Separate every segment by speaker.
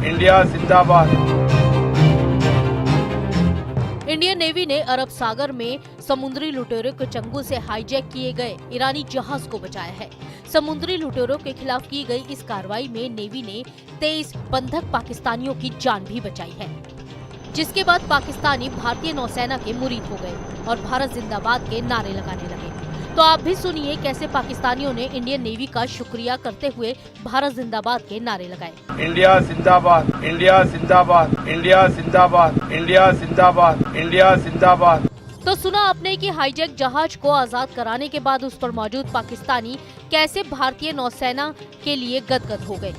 Speaker 1: India जिंदाबाद।
Speaker 2: Indian navy ने अरब सागर में समुद्री लुटेरों के चंगुल से हाईजैक किए गए ईरानी जहाज को बचाया है। समुद्री लुटेरों के खिलाफ की गई इस कार्रवाई में नेवी ने 23 बंधक पाकिस्तानियों की जान भी बचाई है, जिसके बाद पाकिस्तानी भारतीय नौसेना के मुरीद हो गए और भारत जिंदाबाद के नारे लगाने लगे। तो आप भी सुनिए कैसे पाकिस्तानियों ने इंडियन नेवी का शुक्रिया करते हुए भारत जिंदाबाद के नारे लगाए।
Speaker 1: इंडिया जिंदाबाद, इंडिया जिंदाबाद, इंडिया जिंदाबाद, इंडिया जिंदाबाद, इंडिया जिंदाबाद।
Speaker 2: तो सुना आपने कि हाईजैक जहाज को आजाद कराने के बाद उस पर मौजूद पाकिस्तानी कैसे भारतीय नौसेना के लिए गदगद हो गए।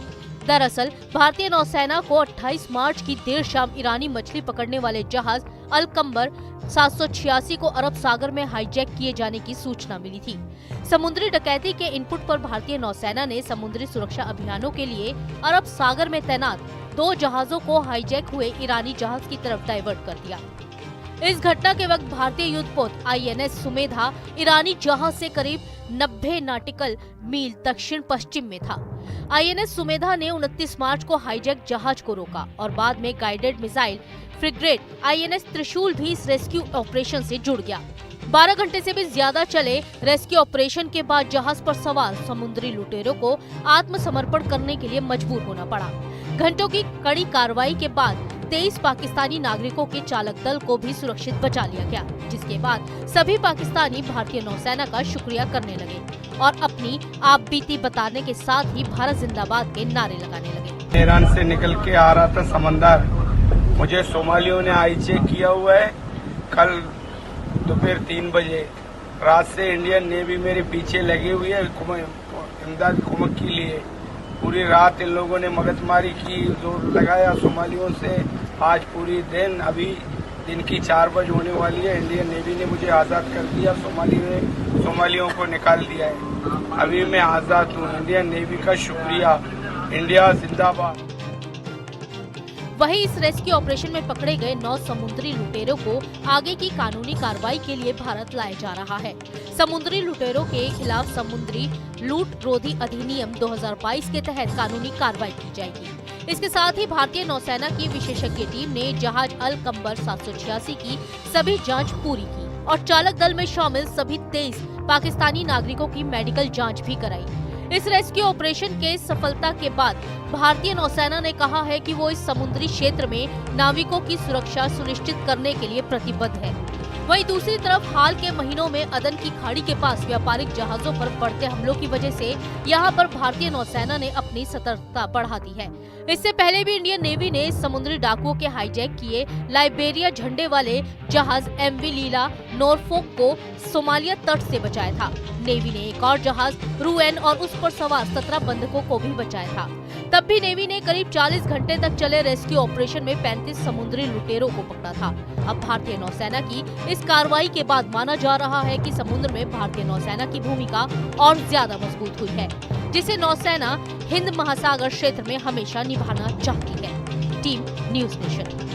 Speaker 2: दरअसल भारतीय नौसेना को 28 मार्च की देर शाम ईरानी मछली पकड़ने वाले जहाज अल-कंबर 786 को अरब सागर में हाईजैक किए जाने की सूचना मिली थी। समुद्री डकैती के इनपुट पर भारतीय नौसेना ने समुद्री सुरक्षा अभियानों के लिए अरब सागर में तैनात 2 जहाजों को हाईजैक हुए ईरानी जहाज की तरफ डाइवर्ट कर दिया। इस घटना के वक्त भारतीय युद्धपोत INS सुमेधा ईरानी जहाज से करीब 90 नॉटिकल मील दक्षिण पश्चिम में था। INS सुमेधा ने 29 मार्च को हाईजैक जहाज को रोका और बाद में गाइडेड मिसाइल फ्रिगेट INS त्रिशूल भी इस रेस्क्यू ऑपरेशन से जुड़ गया। 12 घंटे से भी ज्यादा चले रेस्क्यू ऑपरेशन के बाद जहाज पर सवार समुद्री लुटेरों को आत्मसमर्पण करने के लिए मजबूर होना पड़ा। घंटों की कड़ी कार्रवाई के बाद 23 पाकिस्तानी नागरिकों के चालक दल को भी सुरक्षित बचा लिया गया, जिसके बाद सभी पाकिस्तानी भारतीय नौसेना का शुक्रिया करने लगे और अपनी आपबीती बताने के साथ ही भारत जिंदाबाद के नारे लगाने लगे।
Speaker 1: ईरान से निकल के आ रहा था समंदर, मुझे सोमालियों ने हाईजैक किया हुआ है। कल दोपहर 3 बजे रात से इंडियन नेवी मेरे पीछे लगी हुई है इमदाद कुमक के लिए। पूरी रात इन लोगों ने मगजमारी की, जोर लगाया सोमालियों से। आज पूरी दिन, अभी दिन की 4 बजे होने वाली है, इंडियन नेवी ने मुझे आज़ाद कर दिया। सोमालियों को निकाल दिया है। अभी मैं आज़ाद हूँ। इंडियन नेवी का शुक्रिया। इंडिया जिंदाबाद।
Speaker 2: वहीं इस रेस्क्यू ऑपरेशन में पकड़े गए 9 समुद्री लुटेरों को आगे की कानूनी कार्रवाई के लिए भारत लाया जा रहा है। समुद्री लुटेरों के खिलाफ समुद्री लूट रोधी अधिनियम 2022 के तहत कानूनी कार्रवाई की जाएगी। इसके साथ ही भारतीय नौसेना की विशेषज्ञ टीम ने जहाज अल-कंबर 786 की सभी जांच पूरी की और चालक दल में शामिल सभी 23 पाकिस्तानी नागरिकों की मेडिकल जाँच भी कराई। इस रेस्क्यू ऑपरेशन के सफलता के बाद भारतीय नौसेना ने कहा है कि वो इस समुद्री क्षेत्र में नाविकों की सुरक्षा सुनिश्चित करने के लिए प्रतिबद्ध है। वहीं दूसरी तरफ हाल के महीनों में अदन की खाड़ी के पास व्यापारिक जहाजों पर बढ़ते हमलों की वजह से यहां पर भारतीय नौसेना ने अपनी सतर्कता बढ़ा दी है। इससे पहले भी इंडियन नेवी ने समुद्री डाकुओं के हाईजैक किए लाइबेरिया झंडे वाले जहाज MV लीला नॉरफोक को सोमालिया तट से बचाया था। नेवी ने एक और जहाज रूएन और उस पर सवार 17 बंधकों को भी बचाया था। तब भी नेवी ने करीब 40 घंटे तक चले रेस्क्यू ऑपरेशन में 35 समुद्री लुटेरों को पकड़ा था। अब भारतीय नौसेना की इस कार्रवाई के बाद माना जा रहा है कि समुद्र में भारतीय नौसेना की भूमिका और ज्यादा मजबूत हुई है, जिसे नौसेना हिंद महासागर क्षेत्र में हमेशा निभाना चाहती है। Team news nation.